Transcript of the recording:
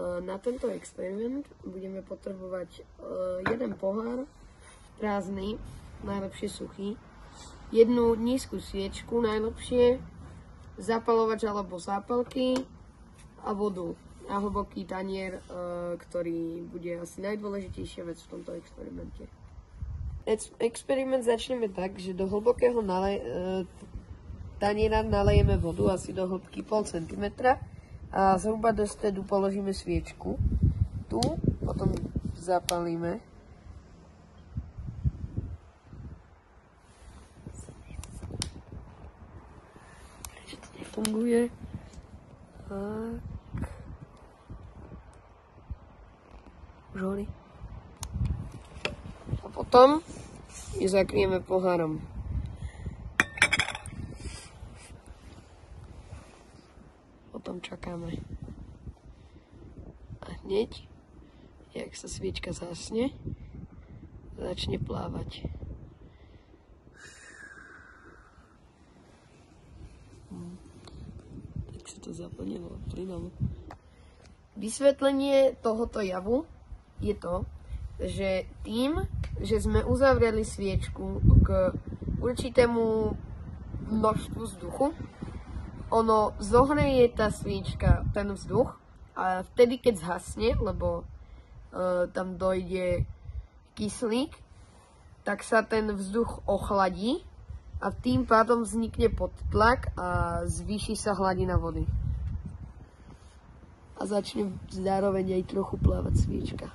Na tento experiment budeme potrebovať jeden pohár prázdny, najlepšie suchý, jednu nízku sviečku, najlepšie, zapalovač alebo zápalky a vodu a hlboký tanier, ktorý bude asi najdôležitejšia vec v tomto experimente. Experiment začneme tak, že do hlbokého taniera nalejeme vodu asi do hĺbky 0,5 cm a zhruba do stredu položíme sviečku. Tu potom zapalíme. Prečo to nefunguje? Tak. Už horí. A potom ju zakrieme pohárom. Potom čakáme. A hneď, jak sa sviečka zhasne, začne plávať. Tak sa to zaplnilo plynom. Vysvetlenie tohoto javu je to, že tým, že sme uzavreli sviečku k určitému množstvu vzduchu, ono zohreje tá sviečka, ten vzduch, a vtedy, keď zhasne, lebo tam dojde kyslík, tak sa ten vzduch ochladí a tým pádom vznikne podtlak a zvýši sa hladina vody. A začne zároveň aj trochu plávať sviečka.